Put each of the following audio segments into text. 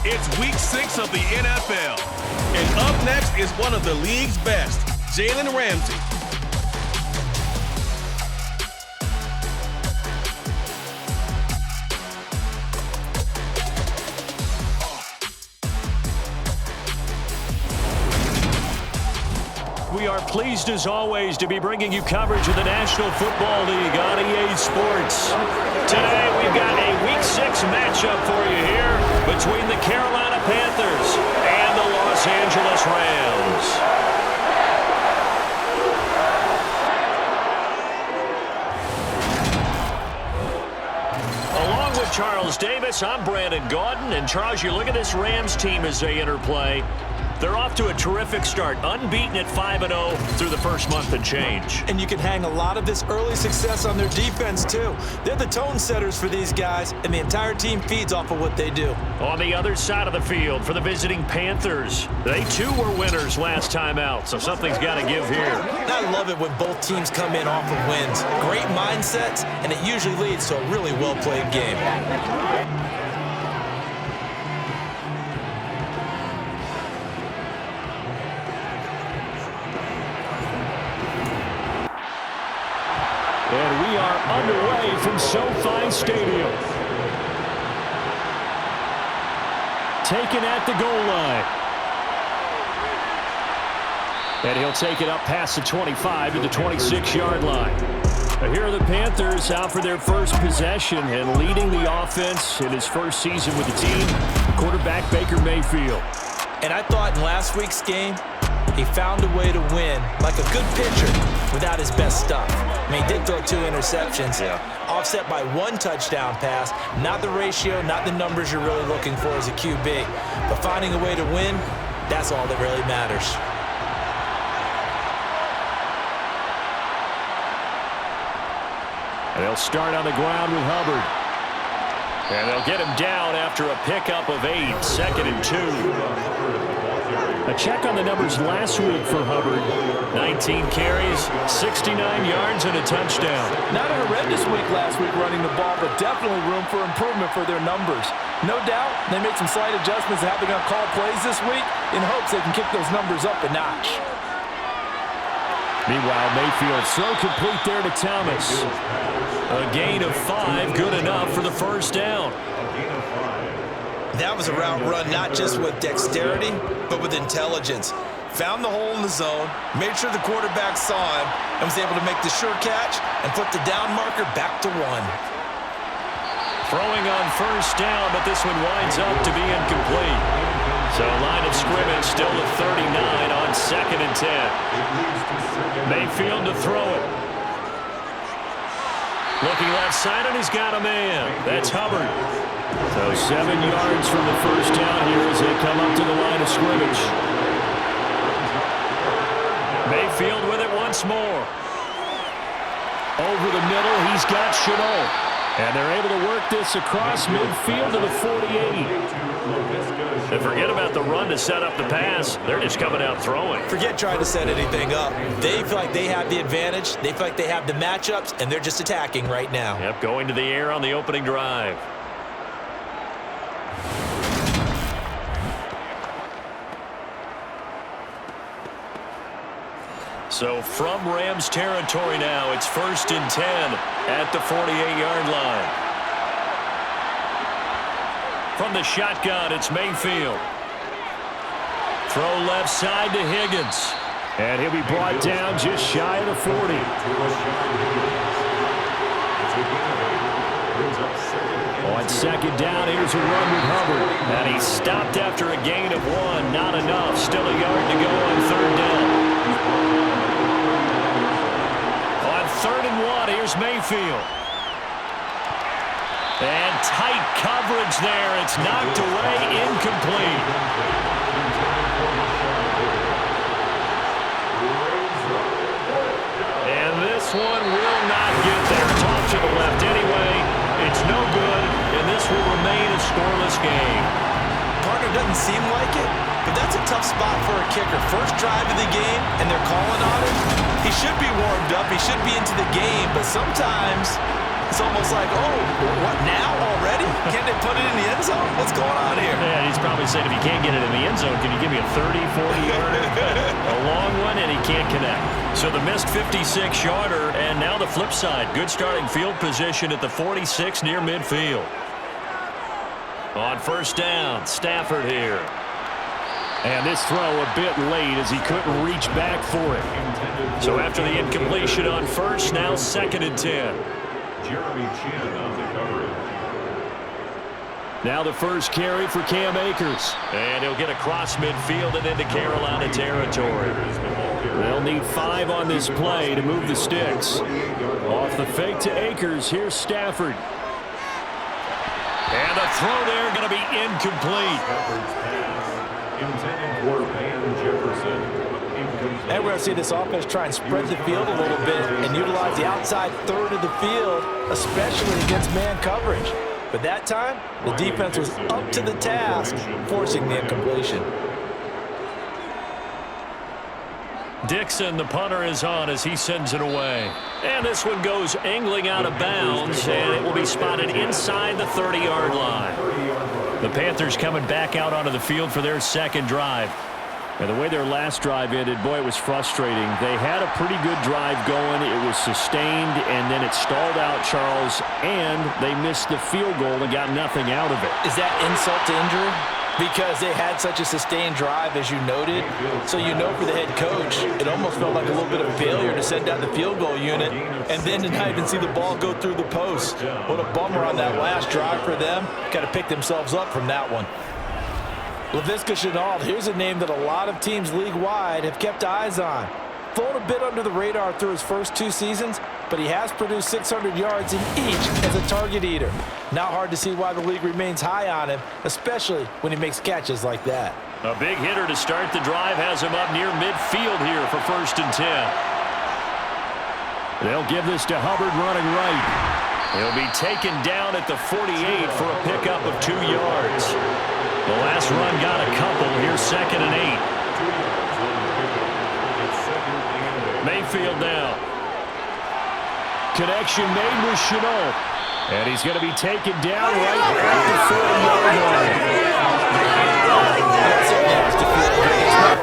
It's week 6 of the NFL. And up next is one of the league's best, Jalen Ramsey. We are pleased as always to be bringing you coverage of the National Football League on EA Sports. Today we've got a Week 6 matchup for you here between the Carolina Panthers and the Los Angeles Rams. Along with Charles Davis, I'm Brandon Gaudin. And Charles, you look at this Rams team as they enter play. They're off to a terrific start, unbeaten at 5-0 through the first month and change. And you can hang a lot of this early success on their defense, too. They're the tone setters for these guys, and the entire team feeds off of what they do. On the other side of the field for the visiting Panthers, they too were winners last time out, so something's got to give here. I love it when both teams come in off of wins. Great mindsets, and it usually leads to a really well-played game. And we are underway from SoFi Stadium. Taken at the goal line. And he'll take it up past the 25 to the 26-yard line. Here are the Panthers out for their first possession and leading the offense in his first season with the team, quarterback Baker Mayfield. And I thought in last week's game, he found a way to win like a good pitcher without his best stuff. I mean, he did throw 2 interceptions, offset by 1 touchdown pass. Not the ratio, not the numbers you're really looking for as a QB. But finding a way to win, that's all that really matters. And they'll start on the ground with Hubbard. And they'll get him down after a pickup of 8, 2nd and 2. A check on the numbers last week for Hubbard. 19 carries, 69 yards, and a touchdown. Not a horrendous week last week running the ball, but definitely room for improvement for their numbers. No doubt, they made some slight adjustments to how they're going to call plays this week in hopes they can kick those numbers up a notch. Meanwhile, Mayfield so complete there to Thomas. A gain of 5, good enough for the first down. That was a route run not just with dexterity, but with intelligence. Found the hole in the zone, made sure the quarterback saw him, and was able to make the sure catch and put the down marker back to 1. Throwing on first down, but this one winds up to be incomplete. So line of scrimmage still at 39 on 2nd and 10. Mayfield to throw it. Looking left side, and he's got a man. That's Hubbard. So 7 yards from the first down here as they come up to the line of scrimmage. Mayfield with it once more. Over the middle, he's got Chenault. And they're able to work this across midfield to the 48. And forget about the run to set up the pass. They're just coming out throwing. Forget trying to set anything up. They feel like they have the advantage. They feel like they have the matchups, and they're just attacking right now. Yep, going to the air on the opening drive. So from Rams territory now, it's 1st and 10 at the 48-yard line. From the shotgun, it's Mayfield. Throw left side to Higgins. And he'll be brought down just shy of the 40. On 2nd down, here's a run with Hubbard. And he's stopped after a gain of 1. Not enough. Still a yard to go on 3rd down. 3rd and 1, here's Mayfield. And tight coverage there. It's knocked away, incomplete. And this one will not get there. It's off to the left anyway. It's no good, and this will remain a scoreless game. Partner doesn't seem like it, but that's a tough spot for a kicker. First drive of the game, and they're calling on him. He should be warmed up. He should be into the game, but sometimes It's almost like, oh, what now already? Can't they put it in the end zone? What's going on here? Yeah, he's probably saying, if you can't get it in the end zone, can you give me a 30, 40-yarder? A long one, and he can't connect. So the missed 56-yarder, and now the flip side. Good starting field position at the 46 near midfield. On first down, Stafford here. And this throw a bit late as he couldn't reach back for it. So after the incompletion on first, now 2nd and 10. Jeremy Chin on the coverage. Now the first carry for Cam Akers. And he'll get across midfield and into Carolina territory. They'll need 5 on this play to move the sticks. Off the fake to Akers, here's Stafford. And the throw there going to be incomplete. Intended for Van Jefferson. And we're going to see this offense try and spread the field a little bit and utilize the outside third of the field, especially against man coverage. But that time, the defense was up to the task, forcing the incompletion. Dixon, the punter, is on as he sends it away. And this one goes angling out of bounds, and it will be spotted inside the 30-yard line. The Panthers coming back out onto the field for their second drive. And the way their last drive ended, boy, it was frustrating. They had a pretty good drive going. It was sustained, and then it stalled out, Charles, and they missed the field goal and got nothing out of it. Is that insult to injury? Because they had such a sustained drive, as you noted. So you know for the head coach, it almost felt like a little bit of failure to send down the field goal unit and then to not even see the ball go through the post. What a bummer on that last drive for them. Got to pick themselves up from that one. Laviska Shenault, here's a name that a lot of teams league-wide have kept eyes on. Flown a bit under the radar through his first 2 seasons, but he has produced 600 yards in each as a target eater. Not hard to see why the league remains high on him, especially when he makes catches like that. A big hitter to start the drive has him up near midfield here for 1st and 10. They'll give this to Hubbard running right. He'll be taken down at the 48 for a pickup of 2 yards. The last run got a couple. Here's 2nd and 8. Mayfield now. Connection made with Shenault. And he's going to be taken down right at the 40-yard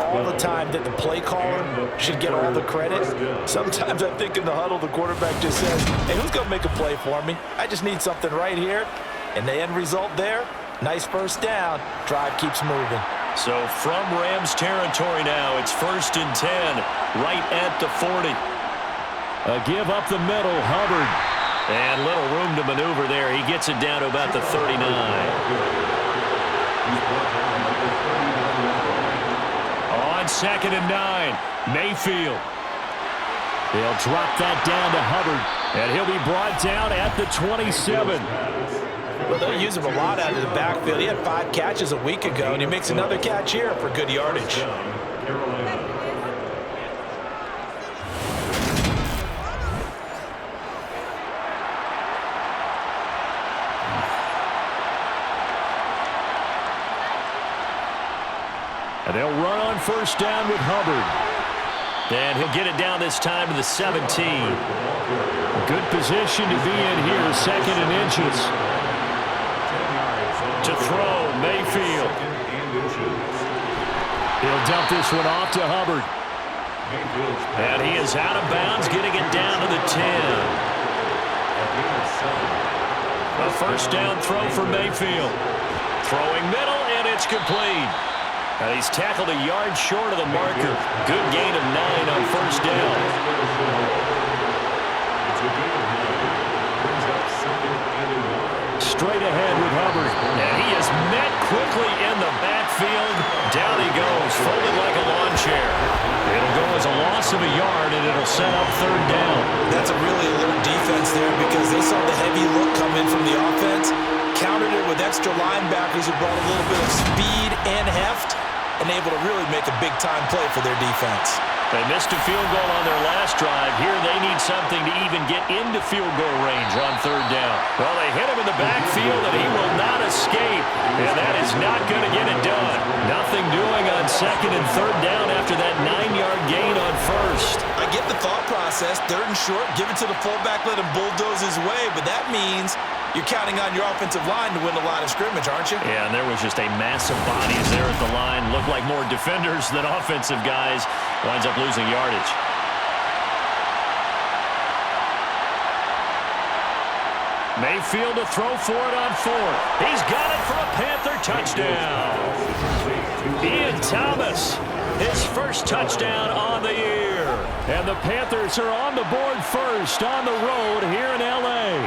line. All the time that the play caller should get all the credit. Sometimes I think in the huddle, the quarterback just says, hey, who's going to make a play for me? I just need something right here. And the end result there, nice first down. Drive keeps moving. So from Rams territory now, it's 1st and 10, right at the 40. A give up the middle, Hubbard. And little room to maneuver there. He gets it down to about the 39. On 2nd and 9, Mayfield. They'll drop that down to Hubbard, and he'll be brought down at the 27. Well, they'll use him a lot out of the backfield. He had 5 catches a week ago, and he makes another catch here for good yardage. And they'll run on 1st down with Hubbard. And he'll get it down this time to the 17. Good position to be in here, 2nd and inches. To throw, Mayfield. He'll dump this one off to Hubbard. And he is out of bounds, getting it down to the 10. A 1st down throw for Mayfield. Throwing middle, and it's complete. And he's tackled a yard short of the marker. Good gain of 9 on 1st down. Straight ahead with Hubbard. And he is met quickly in the backfield. Down he goes, folded like a lawn chair. It'll go as a loss of a yard, and it'll set up 3rd down. That's a really alert defense there because they saw the heavy look come in from the offense, countered it with extra linebackers who brought a little bit of speed and heft, and able to really make a big-time play for their defense. They missed a field goal on their last drive. Here they need something to even get into field goal range on 3rd down. Well, they hit him in the backfield, and he will not escape. And that is not going to get it done. Nothing doing on second and third down after that 9-yard gain on first. I get the thought process. Third and short, give it to the fullback, let him bulldoze his way. But that means you're counting on your offensive line to win the line of scrimmage, aren't you? Yeah, and there was just a mass of bodies there at the line. Looked like more defenders than offensive guys. Winds up losing yardage. Mayfield to throw for it on fourth. He's got it for a Panther touchdown. Ian Thomas, his first touchdown on the year. And the Panthers are on the board first on the road here in L.A.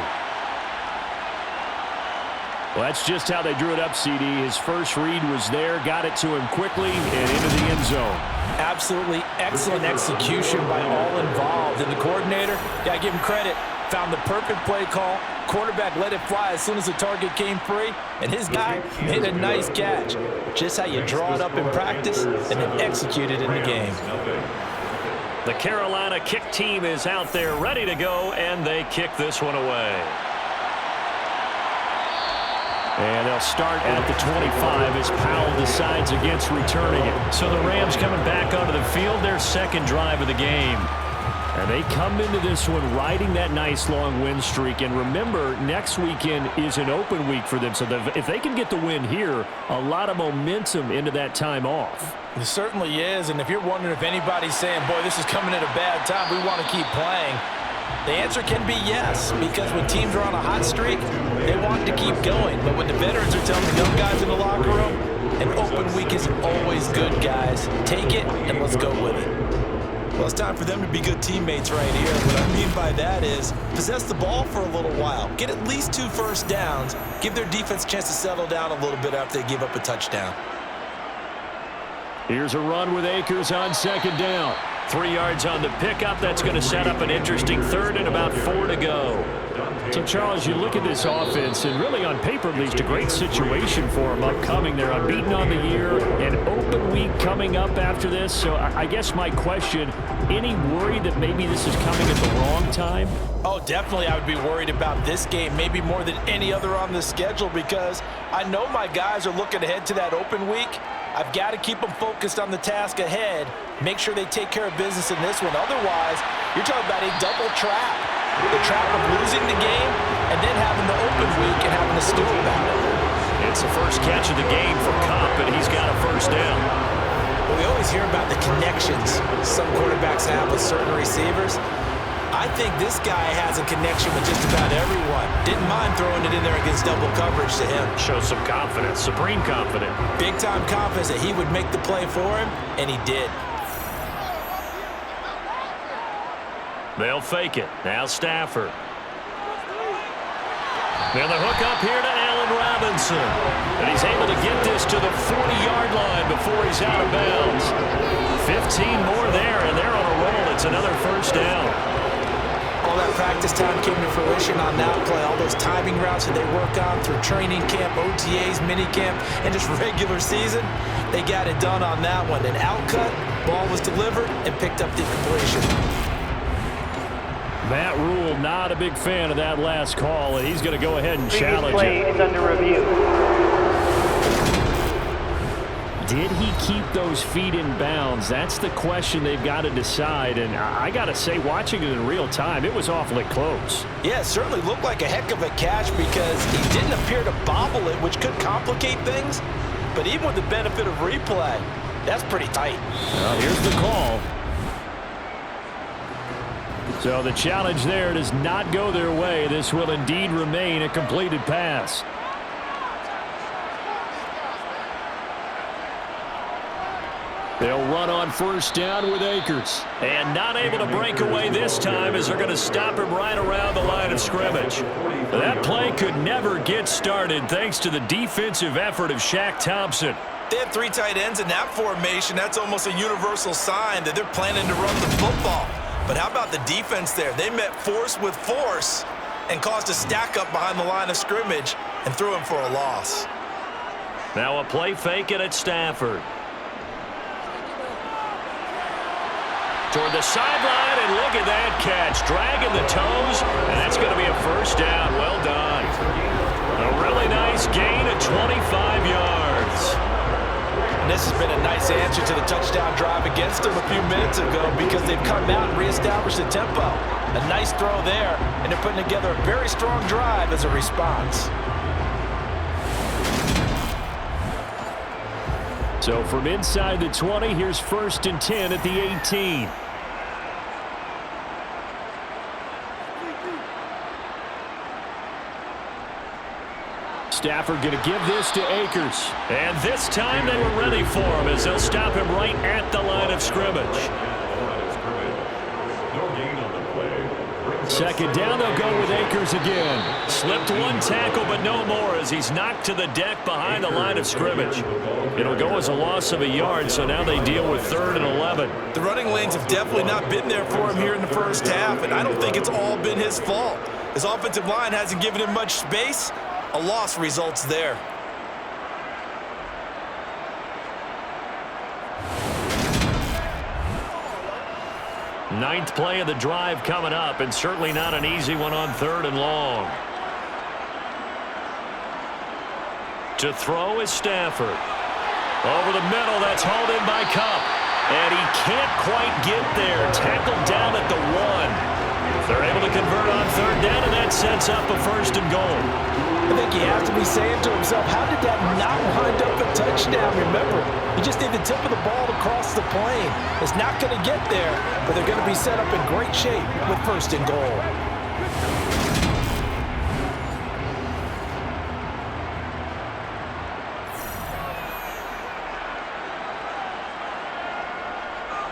Well, that's just how they drew it up, CD. His first read was there, got it to him quickly, and into the end zone. Absolutely excellent execution by all involved. And the coordinator, got to give him credit, found the perfect play call. Quarterback let it fly as soon as the target came free, and his guy made a nice catch. Just how you draw it up in practice and then execute it in the game. The Carolina kick team is out there ready to go, and they kick this one away. And they'll start at the 25 as Powell decides against returning it. So the Rams coming back onto the field, their second drive of the game. And they come into this one riding that nice long win streak. And remember, next weekend is an open week for them. So if they can get the win here, a lot of momentum into that time off. It certainly is. And if you're wondering if anybody's saying, boy, this is coming at a bad time, we want to keep playing, the answer can be yes, because when teams are on a hot streak, they want to keep going. But when the veterans are telling the young guys in the locker room, an open week is always good, guys. Take it and let's go with it. Well, it's time for them to be good teammates right here. What I mean by that is possess the ball for a little while. Get at least 2 first downs. Give their defense a chance to settle down a little bit after they give up a touchdown. Here's a run with Akers on second down. 3 yards on the pickup. That's going to set up an interesting third and about 4 to go. So, Charles, you look at this offense, and really on paper, at least, a great situation for them upcoming. They're unbeaten on the year, an open week coming up after this. So I guess my question, any worry that maybe this is coming at the wrong time? Oh, definitely I would be worried about this game, maybe more than any other on the schedule, because I know my guys are looking ahead to that open week. I've got to keep them focused on the task ahead, make sure they take care of business in this one. Otherwise, you're talking about a double trap. The trap of losing the game and then having the open week and having to stew about it. It's the first catch of the game for Kupp, and he's got a first down. Well, we always hear about the connections some quarterbacks have with certain receivers. I think this guy has a connection with just about everyone. Didn't mind throwing it in there against double coverage to him. Shows some confidence, supreme confidence. Big-time confidence that he would make the play for him, and he did. They'll fake it. Now Stafford. Now the hook up here to Allen Robinson. And he's able to get this to the 40-yard line before he's out of bounds. 15 more there, and they're on a roll. It's another first down. All that practice time came to fruition on that play. All those timing routes that they work on through training camp, OTAs, minicamp, and just regular season, they got it done on that one. An outcut, ball was delivered, and picked up the completion. Matt Rule not a big fan of that last call, and he's going to go ahead and challenge play it. is under review. Did he keep those feet in bounds? That's the question they've got to decide. And I got to say, watching it in real time, it was awfully close. Yeah, it certainly looked like a heck of a catch because he didn't appear to bobble it, which could complicate things. But even with the benefit of replay, that's pretty tight. Well, here's the call. So the challenge there does not go their way. This will indeed remain a completed pass. They'll run on first down with Akers. And not able to break away this time as they're going to stop him right around the line of scrimmage. That play could never get started thanks to the defensive effort of Shaq Thompson. They have 3 tight ends in that formation. That's almost a universal sign that they're planning to run the football. But how about the defense there? They met force with force and caused a stack up behind the line of scrimmage and threw him for a loss. Now a play fake it at Stafford. Toward the sideline, and look at that catch. Dragging the toes, and that's going to be a first down. Well done. against them a few minutes ago because they've come out and reestablished the tempo. A nice throw there, and they're putting together a very strong drive as a response. So from inside the 20, here's 1st and 10 at the 18. Stafford going to give this to Akers. And this time they were ready for him as they'll stop him right at the line of scrimmage. Second down, they'll go with Akers again. Slipped one tackle, but no more as he's knocked to the deck behind the line of scrimmage. It'll go as a loss of a yard, so now they deal with 3rd and 11. The running lanes have definitely not been there for him here in the first half, and I don't think it's all been his fault. His offensive line hasn't given him much space. A loss results there. Ninth play of the drive coming up, and certainly not an easy one on 3rd and long. To throw is Stafford. Over the middle, that's hauled in by Cup. And he can't quite get there. Tackled down at the 1. They're able to convert on 3rd down, and that sets up a 1st and goal. I think he has to be saying to himself, how did that not wind up a touchdown? Remember, you just need the tip of the ball to cross the plane. It's not going to get there, but they're going to be set up in great shape with 1st and goal.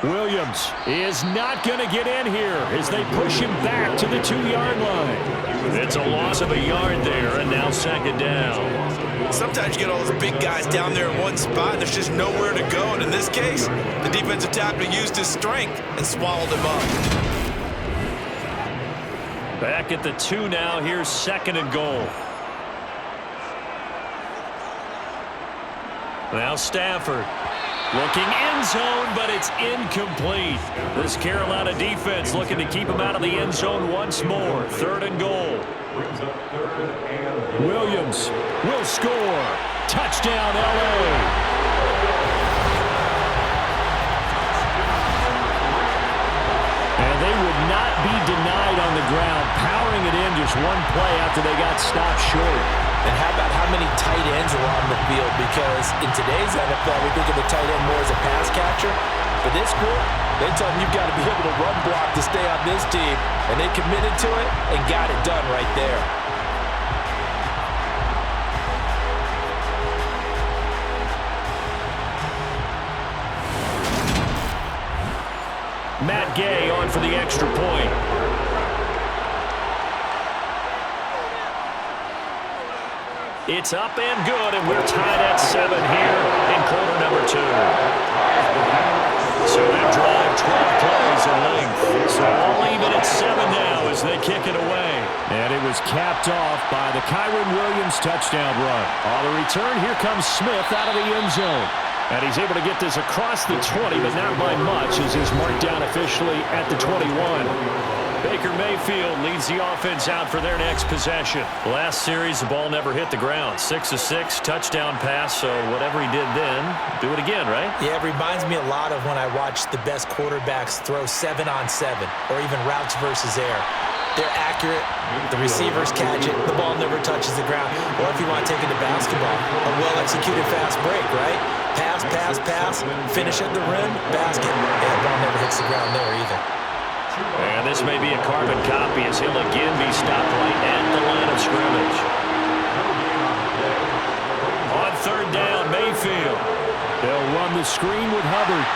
Williams is not going to get in here as they push him back to the 2-yard line. It's a loss of a yard there, and now 2nd down. Sometimes you get all those big guys down there in one spot, and there's just nowhere to go. And in this case, the defensive tackle used his strength and swallowed him up. Back at the 2 now. Here's 2nd and goal. Now Stafford. Looking end zone, but it's incomplete. This Carolina defense looking to keep him out of the end zone once more. 3rd and goal. Williams will score. Touchdown, L.A. And they would not be denied on the ground, powering it in just one play after they got stopped short. And how about how many tight ends are on the field? Because in today's NFL, we think of the tight end more as a pass catcher. But this group, they tell them you've got to be able to run block to stay on this team. And they committed to it and got it done right there. Matt Gay on for the extra point. It's up and good, and we're tied at 7 here in quarter number 2. So that drive, 12 plays in length. So all even at 7 now as they kick it away. And it was capped off by the Kyron Williams touchdown run. On the return, here comes Smith out of the end zone. And he's able to get this across the 20, but not by much as he's marked down officially at the 21. Baker Mayfield leads the offense out for their next possession. Last series, the ball never hit the ground. 6 of 6, touchdown pass, so whatever he did then, do it again, right? Yeah, it reminds me a lot of when I watched the best quarterbacks throw 7-on-7 or even routes versus air. They're accurate, the receivers catch it, the ball never touches the ground. Or if you want to take it to basketball, a well-executed fast break, right? Pass, pass, pass, finish at the rim, basket. Yeah, the ball never hits the ground there either. And this may be a carbon copy as he'll again be stopped right at the line of scrimmage. On 3rd down, Mayfield. They'll run the screen with Hubbard.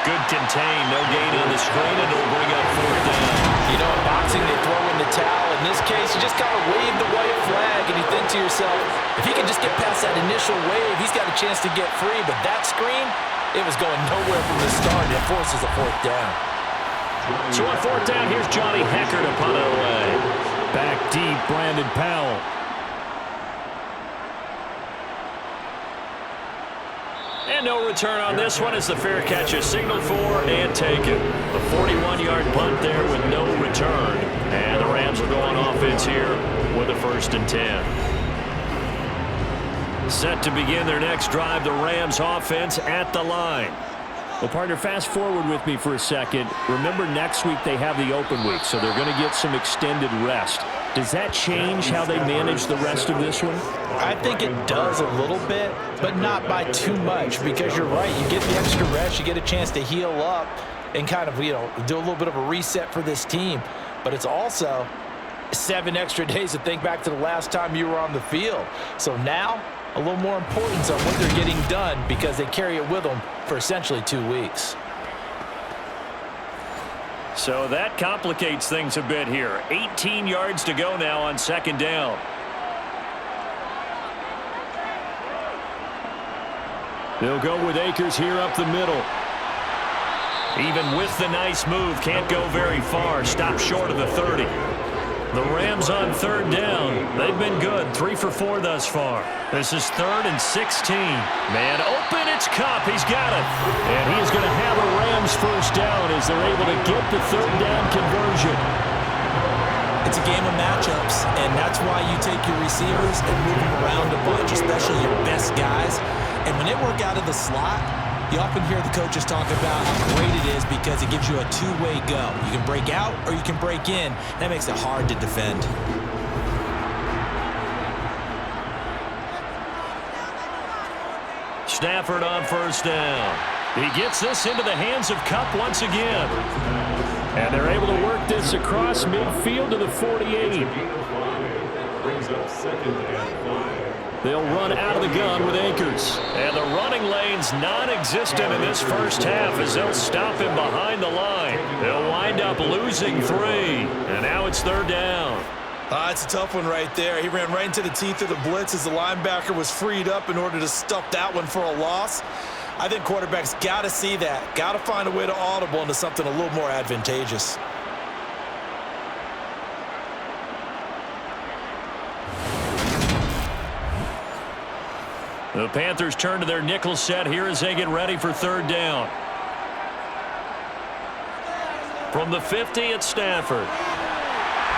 Good contain, no gain on the screen, and it'll bring up 4th down. You know, in boxing, they throw in the towel. In this case, you just got to wave the white flag, and you think to yourself, if he can just get past that initial wave, he's got a chance to get free. But that screen, it was going nowhere from the start, and it forces a 4th down. So on 4th down, here's Johnny Hecker to punt it away. Back deep, Brandon Powell. And no return on this one as the fair catch is signaled for and taken. A 41-yard punt there with no return. And the Rams will go on offense here with a 1st and 10. Set to begin their next drive, the Rams offense at the line. Well, partner, fast forward with me for a second. Remember, next week they have the open week, so they're going to get some extended rest. Does that change how they manage the rest of this one? I think it does a little bit, but not by too much, because you're right. You get the extra rest. You get a chance to heal up and kind of, do a little bit of a reset for this team. But it's also 7 extra days to think back to the last time you were on the field. So now, a little more importance on what they're getting done because they carry it with them for essentially 2 weeks. So that complicates things a bit here. 18 yards to go now on second down. They'll go with Akers here up the middle. Even with the nice move, can't go very far. Stop short of the 30. The Rams on third down. They've been good. 3 for 4 thus far. This is 3rd and 16. Man open, it's Kupp. He's got it. And he is going to have a Rams first down as they're able to get the third down conversion. It's a game of matchups, and that's why you take your receivers and move them around a bunch, especially your best guys. And when they work out of the slot, you often hear the coaches talk about how great it is because it gives you a two-way go. You can break out or you can break in. That makes it hard to defend. Stafford on first down. He gets this into the hands of Kupp once again. And they're able to work this across midfield to the 48. Brings up 2nd and 5. They'll run out of the gun with Akers. And the running lane's non-existent in this first half as they'll stop him behind the line. They'll wind up losing 3. And now it's third down. It's a tough one right there. He ran right into the teeth of the blitz as the linebacker was freed up in order to stuff that one for a loss. I think quarterbacks got to see that. Got to find a way to audible into something a little more advantageous. The Panthers turn to their nickel set here as they get ready for third down. From the 50, it's Stafford.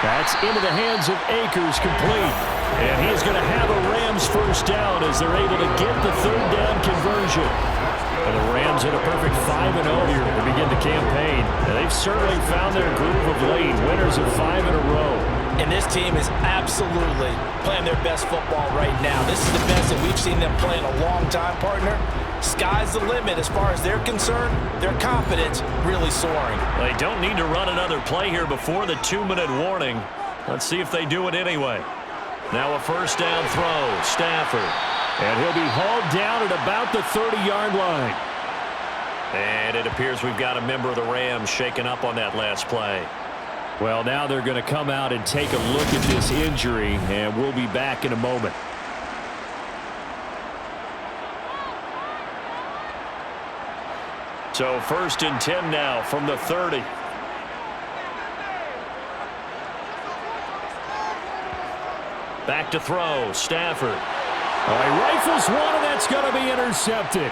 That's into the hands of Akers, complete. And he is going to have a Rams first down as they're able to get the third down conversion. And the Rams in a perfect 5-0 here to begin the campaign. And they've certainly found their groove of late. Winners of 5 in a row. And this team is absolutely playing their best football right now. This is the best that we've seen them play in a long time, partner. Sky's the limit as far as they're concerned. Their confidence really soaring. They don't need to run another play here before the 2-minute warning. Let's see if they do it anyway. Now a first down throw. Stafford. And he'll be hauled down at about the 30-yard line. And it appears we've got a member of the Rams shaken up on that last play. Well, now they're going to come out and take a look at this injury, and we'll be back in a moment. So 1st and 10 now from the 30. Back to throw. Stafford. Oh, he rifles one, and that's going to be intercepted.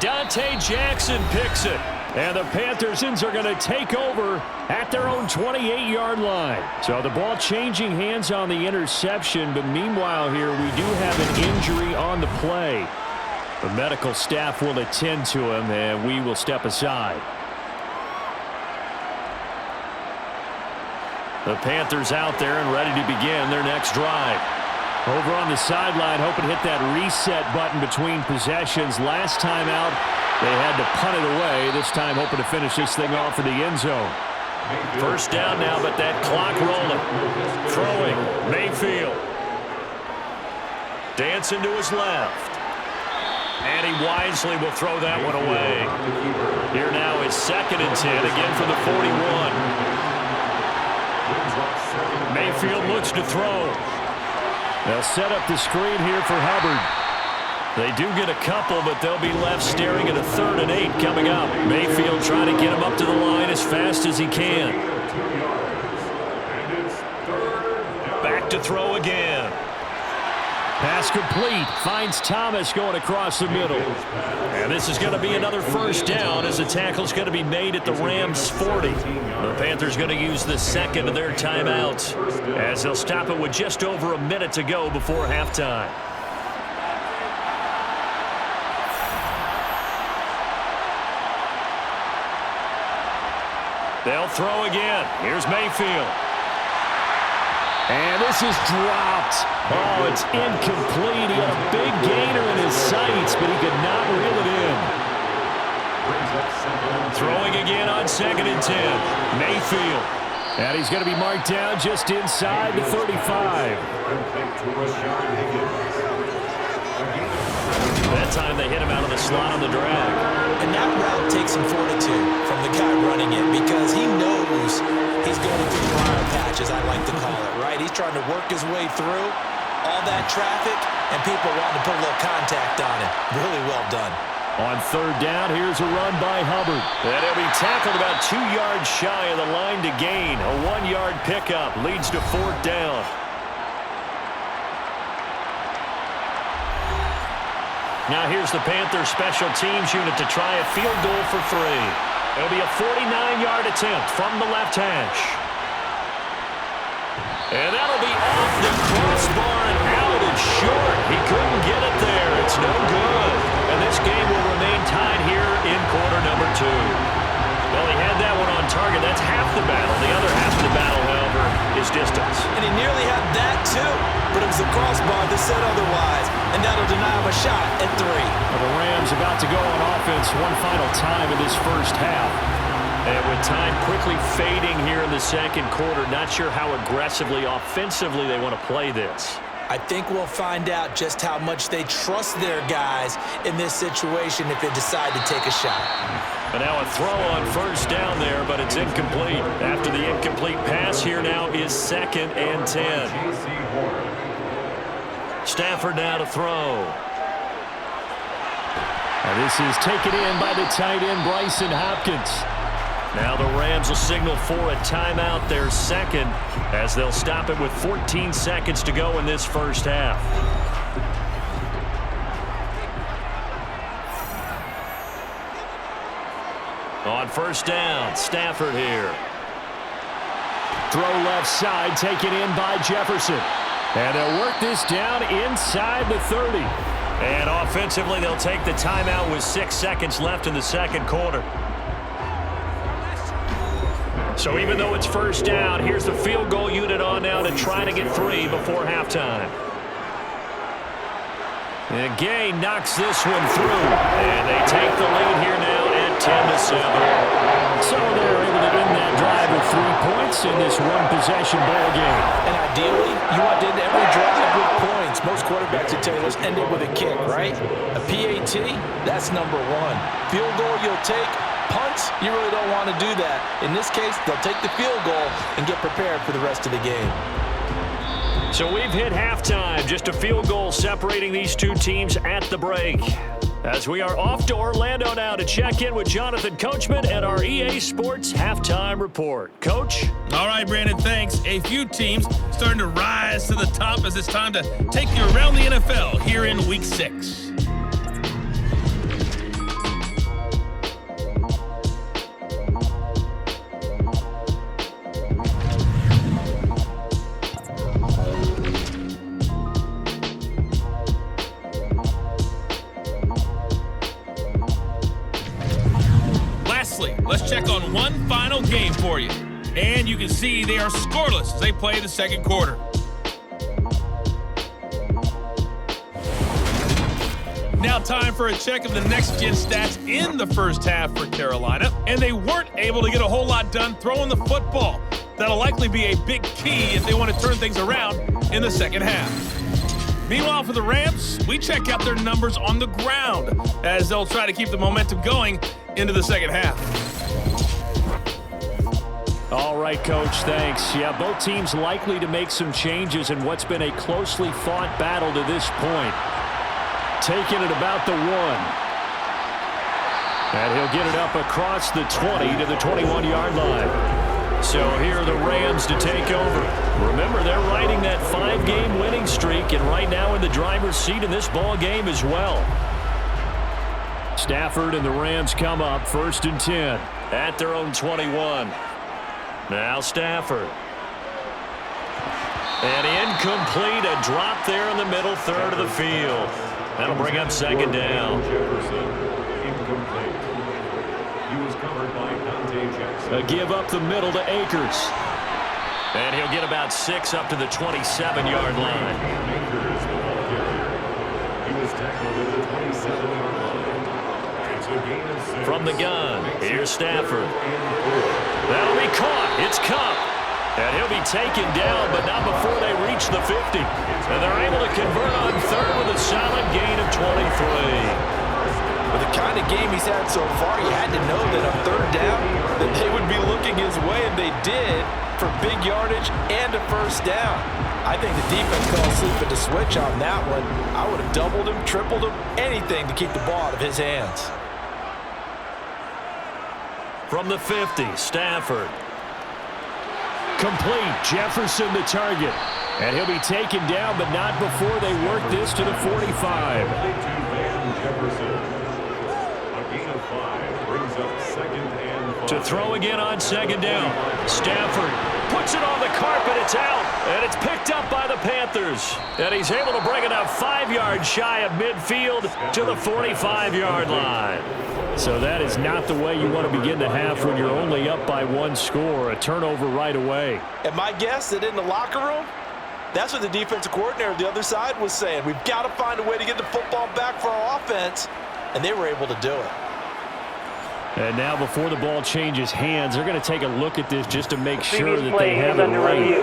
Dante Jackson picks it. And the Panthers are going to take over at their own 28-yard line. So the ball changing hands on the interception, but meanwhile here we do have an injury on the play. The medical staff will attend to him, and we will step aside. The Panthers out there and ready to begin their next drive. Over on the sideline, hoping to hit that reset button between possessions. Last time out, they had to punt it away. This time hoping to finish this thing off in the end zone. First down now, but that clock rolling. Throwing, Mayfield. Dancing to his left. And he wisely will throw that one away. Here now is 2nd and 10, again from the 41. Mayfield looks to throw. They'll set up the screen here for Hubbard. They do get a couple, but they'll be left staring at a 3rd and 8 coming up. Mayfield trying to get him up to the line as fast as he can. Back to throw again. Pass complete. Finds Thomas going across the middle. And this is going to be another first down as the tackle's going to be made at the Rams' 40. The Panthers going to use the 2nd of their timeouts as they'll stop it with just over a minute to go before halftime. They'll throw again. Here's Mayfield. And this is dropped. Oh, it's incomplete. He had a big gainer in his sights, but he could not reel it in. Throwing again on 2nd and 10. Mayfield. And he's going to be marked down just inside the 35. That time they hit him out of the slot on the drag. And that route takes some fortitude from the guy running it because he knows he's going through briar patch, as I like to call it, right? He's trying to work his way through all that traffic, and people want to put a little contact on it. Really well done. On 3rd down, here's a run by Hubbard. And he'll be tackled about 2 yards shy of the line to gain. A 1-yard pickup leads to 4th down. Now here's the Panthers special teams unit to try a field goal for 3. It'll be a 49-yard attempt from the left hash. And that'll be off the crossbar and out and short. He couldn't get it there. It's no good. And this game will remain tied here in quarter number 2. Well, he had that one on target. That's half the battle. The other half of the battle, however, is distance. And he nearly had that, too. But it was the crossbar that said otherwise. And that'll deny him a shot at 3. Well, the Rams about to go on offense one final time in this first half. And with time quickly fading here in the second quarter, not sure how aggressively, offensively they want to play this. I think we'll find out just how much they trust their guys in this situation if they decide to take a shot. But now a throw on 1st down there, but it's incomplete. After the incomplete pass, here now is 2nd and 10. Stafford now to throw. And this is taken in by the tight end, Bryson Hopkins. Now the Rams will signal for a timeout, their 2nd, as they'll stop it with 14 seconds to go in this first half. On 1st down, Stafford here. Throw left side, taken in by Jefferson. And they'll work this down inside the 30. And offensively, they'll take the timeout with 6 seconds left in the second quarter. So even though it's 1st down, here's the field goal unit on now to try to get 3 before halftime. And Gay knocks this one through. And they take the lead here now at 10-7. So they're able to end that drive with 3 points in this one-possession ball game. And ideally, you want to end every drive with points. Most quarterbacks would tell you, let's end it with a kick, right? A PAT, that's number 1. Field goal you'll take. Punts, you really don't want to do that. In this case, they'll take the field goal and get prepared for the rest of the game. So we've hit halftime. Just a field goal separating these two teams at the break. As we are off to Orlando now to check in with Jonathan Coachman at our EA Sports Halftime Report. Coach? All right, Brandon, thanks. A few teams starting to rise to the top as it's time to take you around the NFL here in Week 6. Let's check on one final game for you. And you can see they are scoreless as they play the second quarter. Now time for a check of the next-gen stats in the first half for Carolina. And they weren't able to get a whole lot done throwing the football. That'll likely be a big key if they want to turn things around in the second half. Meanwhile, for the Rams, we check out their numbers on the ground as they'll try to keep the momentum going into the second half. All right, Coach, thanks. Yeah, both teams likely to make some changes in what's been a closely fought battle to this point. Taking it about the 1. And he'll get it up across the 20 to the 21-yard line. So here are the Rams to take over. Remember, they're riding that 5-game winning streak, and right now in the driver's seat in this ball game as well. Stafford and the Rams come up 1st and 10 at their own 21. Now Stafford. And incomplete, a drop there in the middle third of the field. That'll bring up 2nd down. Jefferson, incomplete. He was covered by Dante Jackson. A give up the middle to Akers. And he'll get about 6 up to the 27-yard line. He was tackled at the 27-yard line. It's a gain of 6. From the gun, here's Stafford. That'll be caught. It's Cup. And he'll be taken down, but not before they reach the 50. And they're able to convert on third with a solid gain of 23. With the kind of game he's had so far, you had to know that on third down that they would be looking his way, and they did for big yardage and a first down. I think the defense fell asleep at the switch on that one. I would have doubled him, tripled him, anything to keep the ball out of his hands. From the 50, Stafford. Complete. Jefferson the target. And he'll be taken down, but not before they work this to the 45. To throw again on second down. Stafford puts it on the carpet. It's out. And it's picked up by the Panthers. And he's able to bring it up 5 yards shy of midfield to the 45-yard line. So that is not the way you want to begin the half when you're only up by 1 score. A turnover right away. And my guess that in the locker room, that's what the defensive coordinator on the other side was saying. We've got to find a way to get the football back for our offense. And they were able to do it. And now before the ball changes hands, they're going to take a look at this just to make sure that they have it right.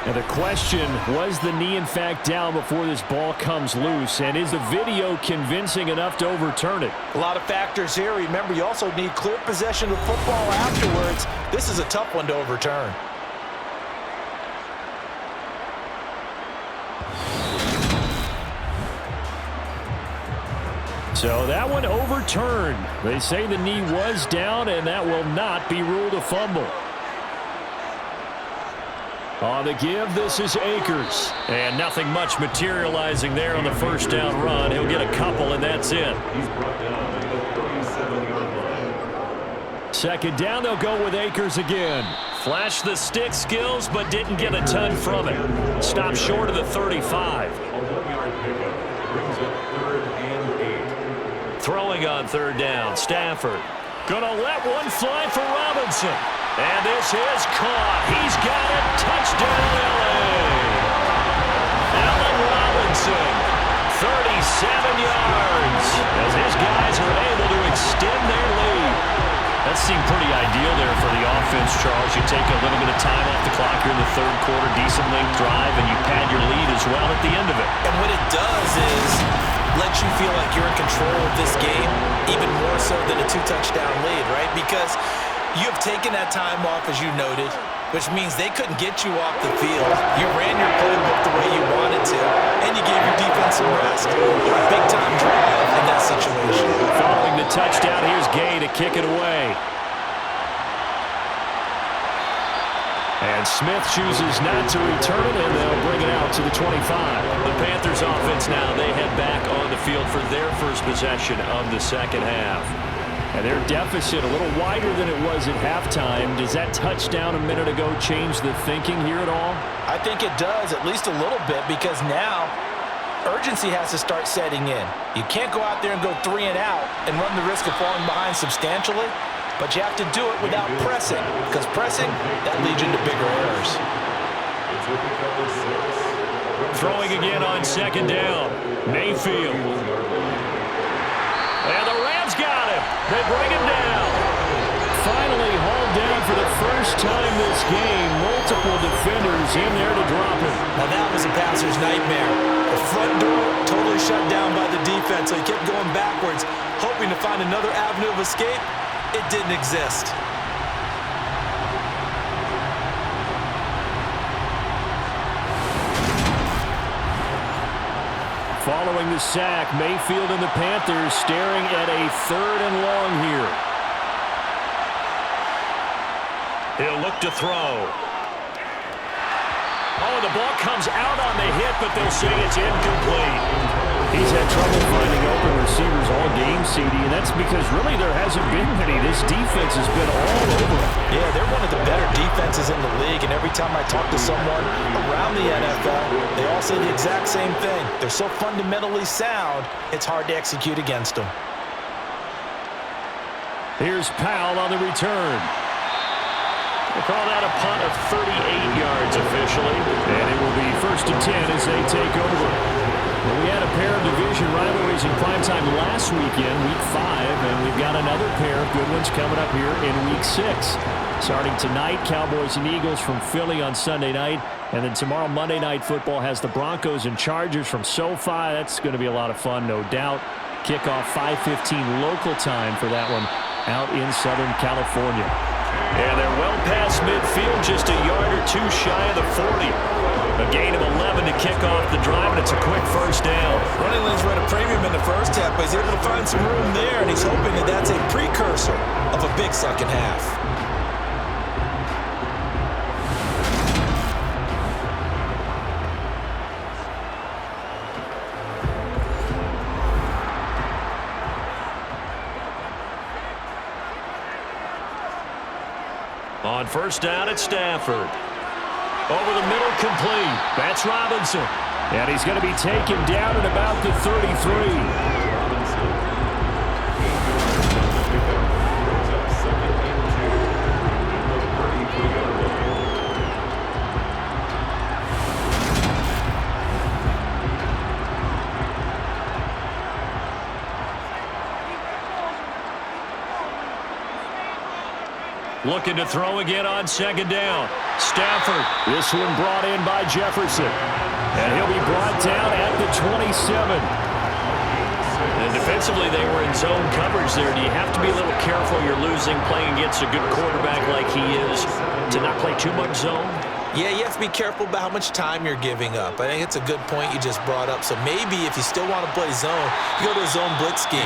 And the question, was the knee in fact down before this ball comes loose? And is the video convincing enough to overturn it? A lot of factors here. Remember, you also need clear possession of the football afterwards. This is a tough one to overturn. So that one overturned. They say the knee was down, and that will not be ruled a fumble. On the give, this is Akers. And nothing much materializing there on the first down run. He'll get a couple, and that's it. He's brought down at the 37-yard line. Second down, they'll go with Akers again. Flashed the stick skills, but didn't get a ton from it. Stopped short of the 35. A 1-yard pickup brings up 3rd and 8. Throwing on third down, Stafford. Gonna let one fly for Robinson. And this is caught. He's got it. Touchdown, L.A. Allen Robinson, 37 yards, as his guys are able to extend their lead. That seemed pretty ideal there for the offense, Charles. You take a little bit of time off the clock here in the third quarter, decent length drive, and you pad your lead as well at the end of it. And what it does is let you feel like you're in control of this game, even more so than a 2-touchdown lead, right? Because you have taken that time off, as you noted, which means they couldn't get you off the field. You ran your playbook the way you wanted to, and you gave your defense some rest. A big-time drive in that situation. Following the touchdown, here's Gay to kick it away. And Smith chooses not to return it, and they'll bring it out to the 25. The Panthers offense now, they head back on the field for their first possession of the second half. And their deficit a little wider than it was at halftime. Does that touchdown a minute ago change the thinking here at all? I think it does, at least a little bit, because now urgency has to start setting in. You can't go out there and go 3 and out and run the risk of falling behind substantially, but you have to do it without pressing, because pressing, that leads you into bigger errors. Throwing again on second down. Mayfield. And the Rams got him. They bring him down. Finally hauled down for the first time this game. Multiple defenders in there to drop him. Now that was a passer's nightmare. The front door totally shut down by the defense, so he kept going backwards, hoping to find another avenue of escape. It didn't exist. Following the sack, Mayfield and the Panthers staring at a 3rd and long here. He'll look to throw. Oh, the ball comes out on the hit, but they'll say it's incomplete. He's had trouble finding open receivers all game, CD, and that's because really there hasn't been many. This defense has been all over him. Yeah, they're one of the better defenses in the league, and every time I talk to someone around the NFL, they all say the exact same thing. They're so fundamentally sound, it's hard to execute against them. Here's Powell on the return. We'll call that a punt of 38 yards officially. And it will be 1st and 10 as they take over. Well, we had a pair of division rivalries in primetime last weekend, Week 5, and we've got another pair of good ones coming up here in Week 6. Starting tonight, Cowboys and Eagles from Philly on Sunday night. And then tomorrow, Monday Night Football has the Broncos and Chargers from SoFi. That's going to be a lot of fun, no doubt. Kickoff 5:15 local time for that one out in Southern California. And they're well past midfield, just a yard or two shy of the 40. A gain of 11 to kick off the drive, and it's a quick first down. Running lanes were at a premium in the first half, but he's able to find some room there, and he's hoping that that's a precursor of a big second half. On first down at Stafford. Over the middle, complete. That's Robinson. And he's going to be taken down at about the 33. Looking to throw again on second down. Stafford. This one brought in by Jefferson. And he'll be brought down at the 27. And defensively, they were in zone coverage there. Do you have to be a little careful you're losing playing against a good quarterback like he is to not play too much zone? Yeah, you have to be careful about how much time you're giving up. I think it's a good point you just brought up. So maybe if you still want to play zone, you go to a zone blitz scheme,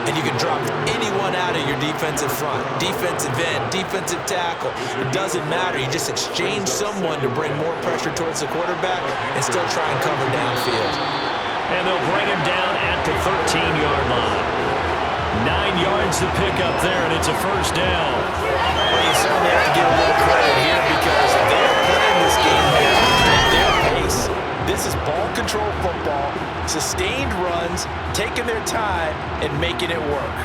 and you can drop anyone out of your defensive front, defensive end, defensive tackle. It doesn't matter. You just exchange someone to bring more pressure towards the quarterback and still try and cover downfield. And they'll bring him down at the 13-yard line. 9 yards to pick up there, and it's a first down. Well, you certainly have to give a little credit here because they're playing this game now at their pace. This is ball control football, sustained runs, taking their time, and making it work.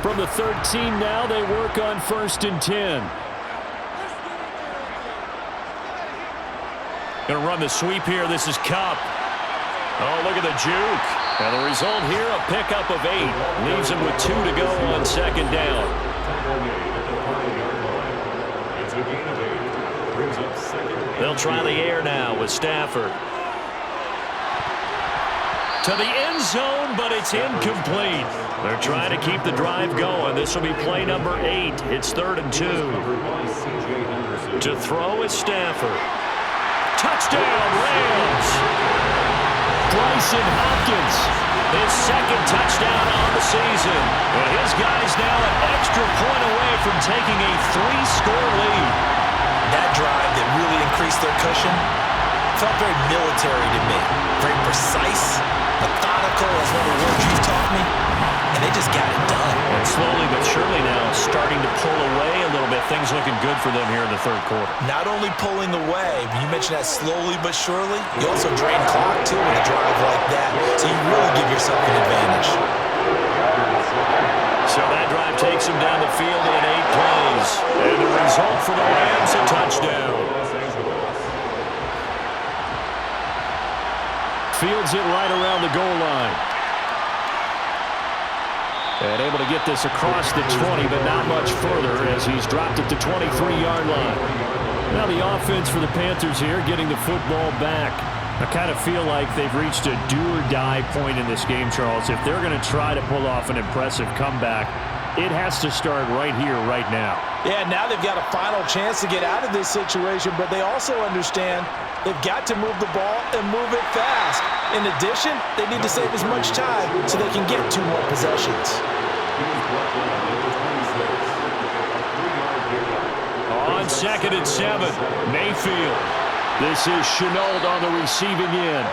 From the 13 now, they work on 1st and 10. Going to run the sweep here. This is Kupp. Oh, look at the juke. And the result here, a pickup of 8. Leaves him with 2 to go on second down. They'll try the air now with Stafford. To the end zone, but it's incomplete. They're trying to keep the drive going. This will be play number 8. It's 3rd and 2. To throw is Stafford. Touchdown, Rams. Bryson Hopkins, his second touchdown on the season. And his guys now an extra point away from taking a 3-score lead. That drive that really increased their cushion felt very military to me. Very precise, methodical, as one of the words you've taught me. And they just got it done. And slowly but surely now starting to pull away a little bit. Things looking good for them here in the third quarter. Not only pulling away, but you mentioned that slowly but surely. You also drain clock, too, with a drive like that. So you really give yourself an advantage. So that drive takes him down the field in 8 plays. And the result for the Rams, a touchdown. Fields it right around the goal line. And able to get this across the 20, but not much further as he's dropped at the 23-yard line. Now the offense for the Panthers here getting the football back. I kind of feel like they've reached a do-or-die point in this game, Charles. If they're going to try to pull off an impressive comeback, it has to start right here, right now. Yeah, now they've got a final chance to get out of this situation, but they also understand they've got to move the ball and move it fast. In addition, they need to save as much time so they can get 2 more possessions. On 2nd and 7, Mayfield. This is Chenault on the receiving end.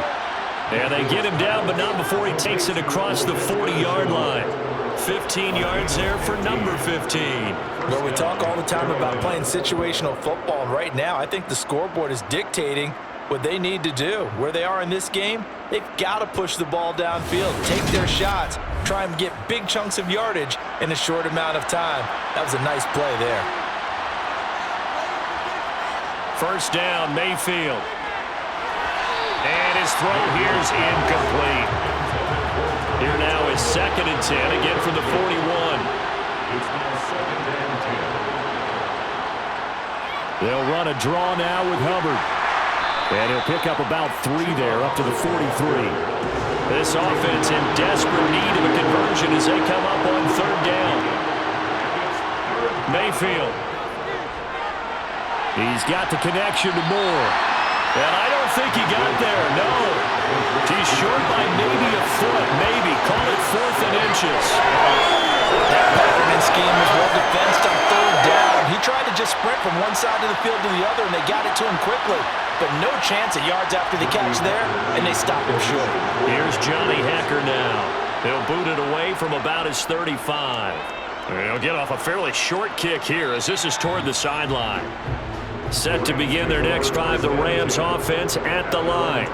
And they get him down, but not before he takes it across the 40-yard line. 15 yards there for number 15. Well, we talk all the time about playing situational football, and right now I think the scoreboard is dictating what they need to do. Where they are in this game, they've got to push the ball downfield, take their shots, try and get big chunks of yardage in a short amount of time. That was a nice play there. First down, Mayfield. And his throw here is incomplete. Here now is 2nd and 10, again from the 41. It's now 2nd and 10. They'll run a draw now with Hubbard. And he'll pick up about 3 there, up to the 43. This offense in desperate need of a conversion as they come up on 3rd down. Mayfield. He's got the connection to Moore. And I don't think he got there, no. He's short by maybe a foot, maybe. Call it 4th and inches. That pattern and scheme was well defensed on 3rd down. He tried to just sprint from one side of the field to the other, and they got it to him quickly. But no chance of yards after the catch there, and they stopped him short. Here's Johnny Hecker now. He'll boot it away from about his 35. And he'll get off a fairly short kick here as this is toward the sideline. Set to begin their next drive, the Rams offense at the line.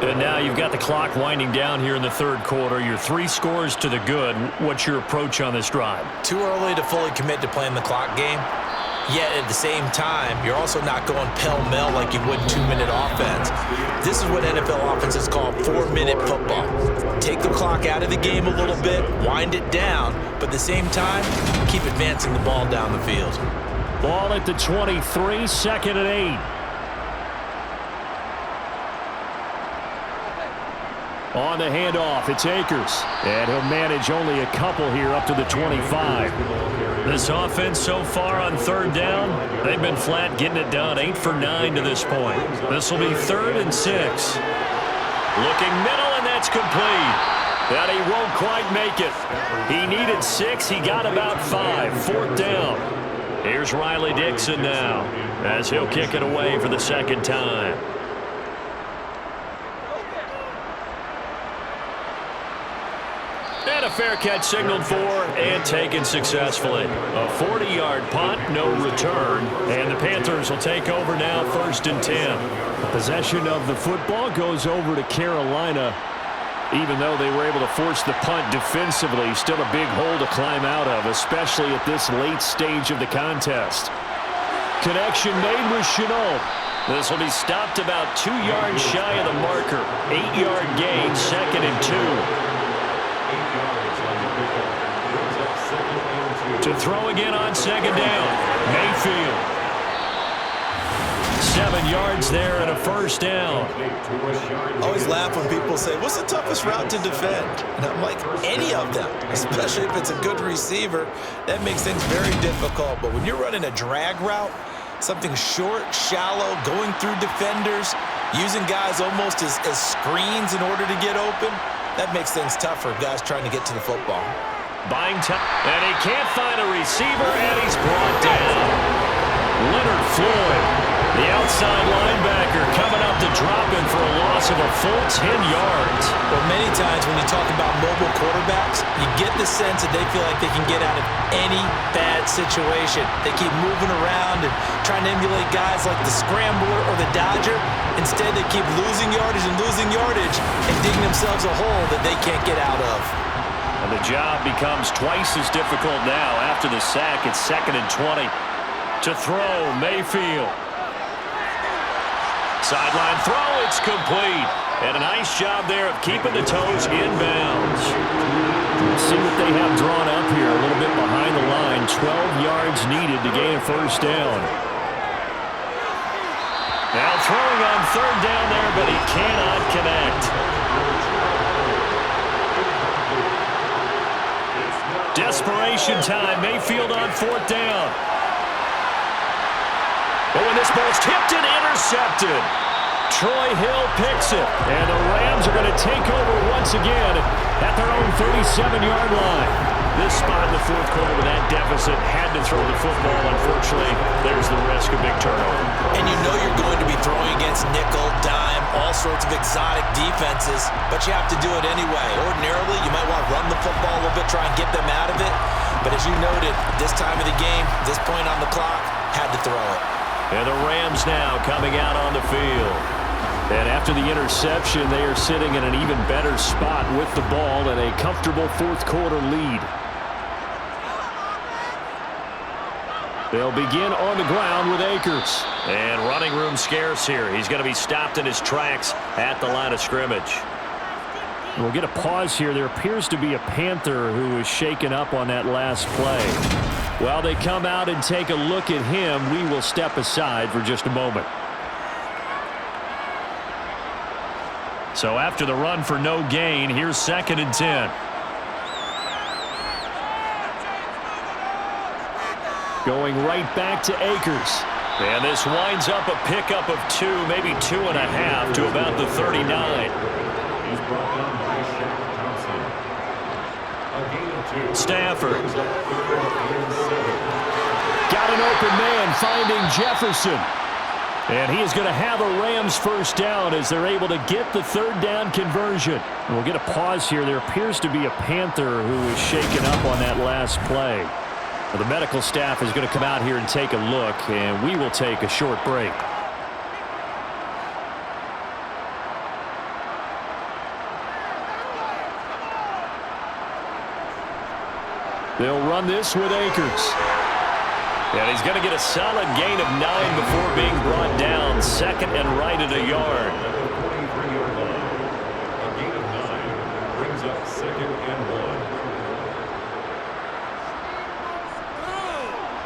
And now you've got the clock winding down here in the 3rd quarter. You're 3 scores to the good. What's your approach on this drive? Too early to fully commit to playing the clock game. Yet at the same time, you're also not going pell-mell like you would 2-minute offense. This is what NFL offenses call 4-minute football. Take the clock out of the game a little bit, wind it down, but at the same time, keep advancing the ball down the field. Ball at the 23, 2nd and 8. On the handoff, it's Akers. And he'll manage only a couple here up to the 25. This offense so far on 3rd down, they've been flat getting it done. 8 for 9 to this point. This will be 3rd and 6. Looking middle, and that's complete. But he won't quite make it. He needed 6. He got about 5. 4th down. Here's Riley Dixon now as he'll kick it away for the 2nd time. And a fair catch signaled for and taken successfully. A 40-yard punt, no return. And the Panthers will take over now, 1st and 10. The possession of the football goes over to Carolina. Even though they were able to force the punt defensively, still a big hole to climb out of, especially at this late stage of the contest. Connection made with Chenault. This will be stopped about 2 yards shy of the marker. 8-yard gain, 2nd and 2. To throw again on 2nd down. Mayfield. 7 yards there and a 1st down. I always laugh when people say, what's the toughest route to defend? And I'm like, any of them, especially if it's a good receiver. That makes things very difficult. But when you're running a drag route, something short, shallow, going through defenders, using guys almost as screens in order to get open, that makes things tougher, guys trying to get to the football. Buying time, and he can't find a receiver, and he's brought down. Leonard Floyd, the outside linebacker, coming up to drop him for a loss of a full 10 yards. Well, many times when you talk about mobile quarterbacks, you get the sense that they feel like they can get out of any bad situation. They keep moving around and trying to emulate guys like the scrambler or the dodger. Instead, they keep losing yardage and digging themselves a hole that they can't get out of. And the job becomes twice as difficult now after the sack. It's 2nd and 20. To throw, Mayfield. Sideline throw, it's complete. And a nice job there of keeping the toes inbounds. Let's see what they have drawn up here a little bit behind the line. 12 yards needed to gain a 1st down. Now throwing on 3rd down there, but he cannot connect. Desperation time. Mayfield on 4th down. But when this ball's tipped and intercepted, Troy Hill picks it. And the Rams are going to take over once again at their own 37-yard line. This spot in the 4th quarter with that deficit had to throw the football. Unfortunately, there's the risk of big turnover. And you know you're going to be throwing against nickel, dime, all sorts of exotic defenses, but you have to do it anyway. Ordinarily, you might want to run the football a little bit, try and get them out of it. But as you noted, this time of the game, this point on the clock, had to throw it. And the Rams now coming out on the field. And after the interception, they are sitting in an even better spot with the ball and a comfortable fourth quarter lead. They'll begin on the ground with Akers. And running room scarce here. He's going to be stopped in his tracks at the line of scrimmage. We'll get a pause here. There appears to be a Panther who was shaken up on that last play. While they come out and take a look at him, we will step aside for just a moment. So after the run for no gain, here's 2nd and 10. Going right back to Akers. And this winds up a pickup of 2, maybe 2.5 to about the 39. He's brought down by Shaq Thompson. A gain of 2. Stafford. Got an open man finding Jefferson. And he is going to have a Rams first down as they're able to get the 3rd down conversion. And we'll get a pause here. There appears to be a Panther who was shaken up on that last play. Well, the medical staff is going to come out here and take a look, and we will take a short break. They'll run this with Akers. And he's going to get a solid gain of 9 before being brought down. 2nd and right at a yard. At the 43-yard line. A gain of 9 brings up 2nd and 1.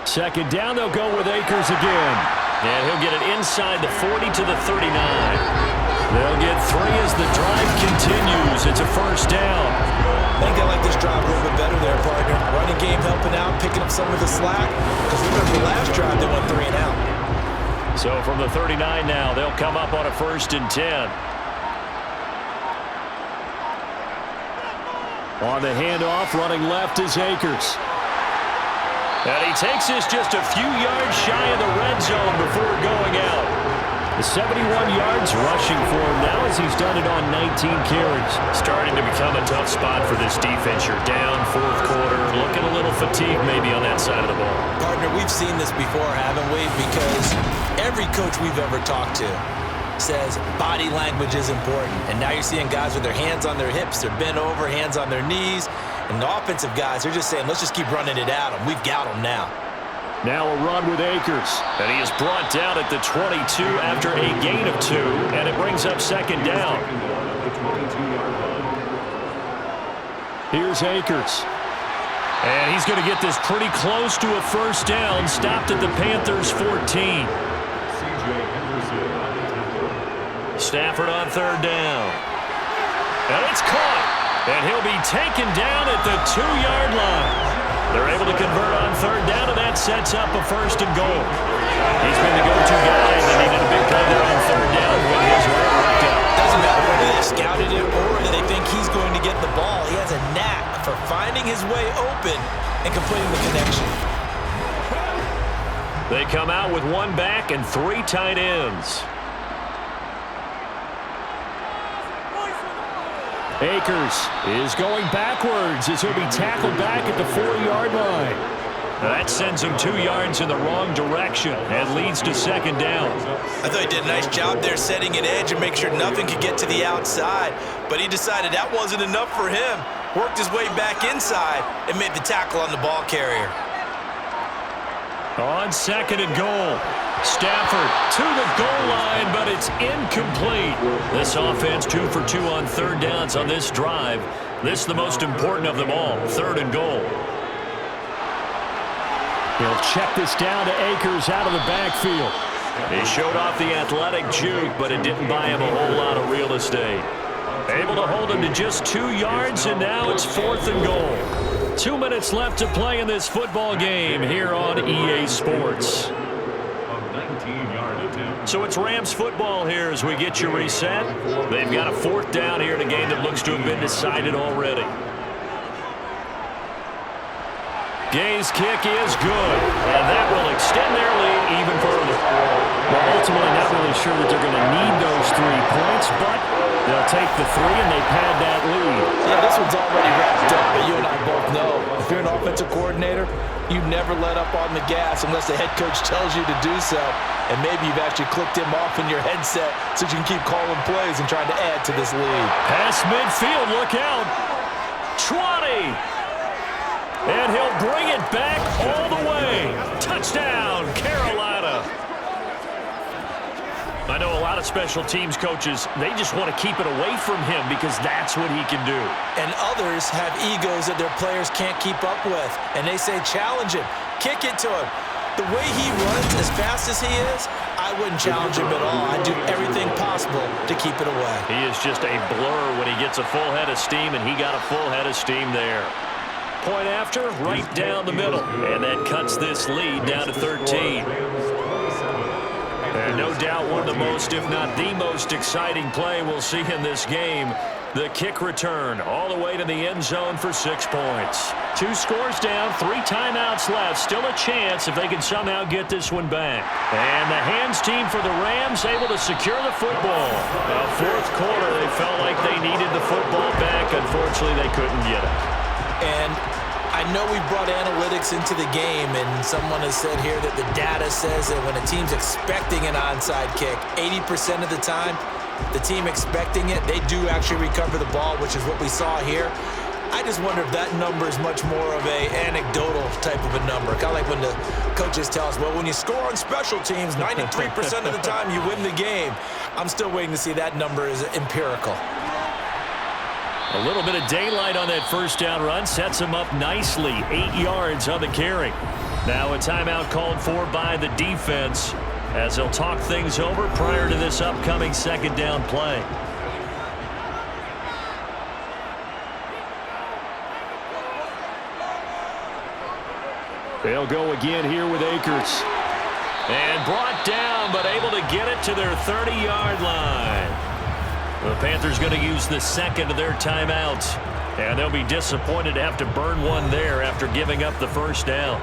2nd down, they'll go with Akers again. And he'll get it inside the 40 to the 39. They'll get 3 as the drive continues. It's a first down. I think I like this drive a little bit better there, partner. Running game helping out, picking up some of the slack. Because remember, the last drive they went 3 and out. So from the 39 now, they'll come up on a 1st and 10. On the handoff, running left is Akers. And he takes this just a few yards shy of the red zone before going out. The 71 yards rushing for him now as he's done it on 19 carries. Starting to become a tough spot for this defense. You're down 4th quarter, looking a little fatigued maybe on that side of the ball. Partner, we've seen this before, haven't we? Because every coach we've ever talked to says body language is important. And now you're seeing guys with their hands on their hips, they're bent over, hands on their knees. And the offensive guys, they're just saying, let's just keep running it at them. We've got them now. Now a run with Akers. And he is brought down at the 22 after a gain of 2, and it brings up 2nd down. Here's Akers. And he's going to get this pretty close to a first down, stopped at the Panthers' 14. Stafford on 3rd down. And it's caught. And he'll be taken down at the 2-yard line. They're able to convert on 3rd down, and that sets up a 1st and goal. He's been the go-to guy, and they needed a big play there on 3rd down when his way worked out. Doesn't matter whether they scouted it or they think he's going to get the ball. He has a knack for finding his way open and completing the connection. They come out with 1 back and 3 tight ends. Akers is going backwards as he'll be tackled back at the 4-yard line. Now that sends him 2 yards in the wrong direction and leads to 2nd down. I thought he did a nice job there setting an edge and make sure nothing could get to the outside. But he decided that wasn't enough for him. Worked his way back inside and made the tackle on the ball carrier. On 2nd and goal. Stafford to the goal line, but it's incomplete. This offense 2 for 2 on 3rd downs on this drive. This is the most important of them all, 3rd and goal. He'll check this down to Akers out of the backfield. He showed off the athletic juke, but it didn't buy him a whole lot of real estate. Able to hold him to just 2 yards, and now it's 4th and goal. 2 minutes left to play in this football game here on EA Sports. So it's Rams football here as we get you reset. They've got a 4th down here in a game that looks to have been decided already. Gay's kick is good, and that will extend their lead even further. Well, ultimately not really sure that they're going to need those 3 points, but they'll take the 3 and they pad that lead. Yeah, this one's already wrapped up, but you and I both know if you're an offensive coordinator, You never let up on the gas unless the head coach tells you to do so. And maybe you've actually clicked him off in your headset so you can keep calling plays and trying to add to this lead. Pass midfield, look out. 20. And he'll bring it back all the way. Touchdown, Carolina. I know a lot of special teams coaches, they just want to keep it away from him because that's what he can do. And others have egos that their players can't keep up with. And they say, challenge him, kick it to him. The way he runs as fast as he is, I wouldn't challenge him at all. I'd do everything possible to keep it away. He is just a blur when he gets a full head of steam, and he got a full head of steam there. Point after, right down the middle. And that cuts this lead down to 13. And no doubt one of the most, if not the most exciting play we'll see in this game. The kick return all the way to the end zone for 6 points. 2 scores down, 3 timeouts left. Still a chance if they can somehow get this one back. And the hands team for the Rams able to secure the football. Now, fourth quarter, they felt like they needed the football back. Unfortunately, they couldn't get it. And I know we brought analytics into the game, and someone has said here that the data says that when a team's expecting an onside kick, 80% of the time, the team expecting it, they do actually recover the ball, which is what we saw here. I just wonder if that number is much more of a anecdotal type of a number. Kind of like when the coaches tell us, well, when you score on special teams, 93% of the time you win the game. I'm still waiting to see that number is empirical. A little bit of daylight on that first down run sets him up nicely. 8 yards on the carry. Now a timeout called for by the defense as they'll talk things over prior to this upcoming second down play. They'll go again here with Akers. And brought down, but able to get it to their 30-yard line. The Panthers going to use the second of their timeouts. And they'll be disappointed to have to burn one there after giving up the first down.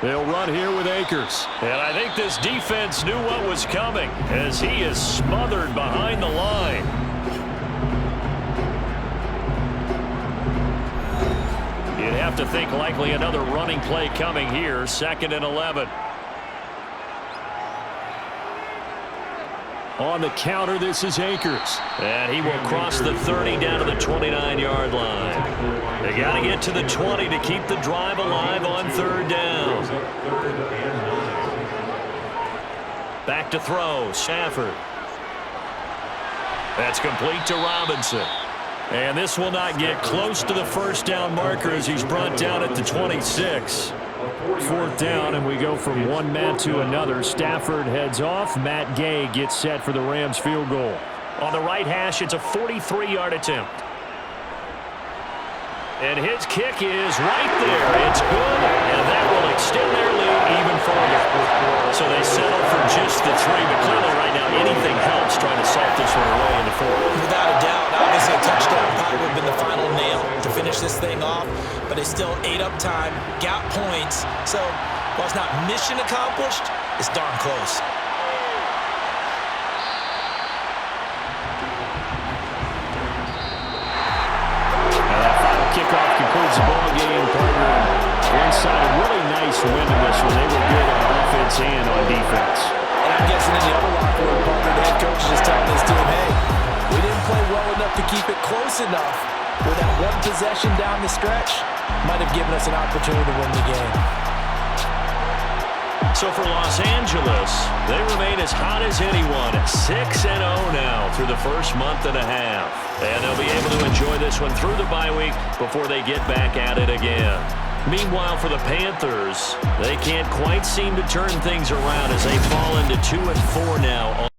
They'll run here with Akers. And I think this defense knew what was coming as he is smothered behind the line. You'd have to think likely another running play coming here. 2nd and 11. On the counter, this is Akers. And he will cross the 30 down to the 29-yard line. They got to get to the 20 to keep the drive alive on 3rd down. Back to throw, Stafford. That's complete to Robinson. And this will not get close to the first down marker as he's brought down at the 26. 4th down, and we go from one Matt to another. Stafford heads off. Matt Gay gets set for the Rams field goal. On the right hash, it's a 43-yard attempt. And his kick is right there. It's good, and that will extend their lead even further. So they settle for just the 3, but clearly right now anything helps trying to salt this one away in the 4th. Without a doubt, obviously a touchdown probably would have been the final nail to finish this thing off, but it's still ate up time, got points. So while it's not mission accomplished, it's darn close. Kickoff concludes the ball game, partner. One side, a really nice win in this one. They were good on offense and on defense. And I'm guessing in the other locker room, partner, the head coach is just telling this team, hey, we didn't play well enough to keep it close enough where that one possession down the stretch might have given us an opportunity to win the game. So for Los Angeles, they remain as hot as anyone at 6-0 now through the first month and a half. And they'll be able to enjoy this one through the bye week before they get back at it again. Meanwhile, for the Panthers, they can't quite seem to turn things around as they fall into 2-4 now.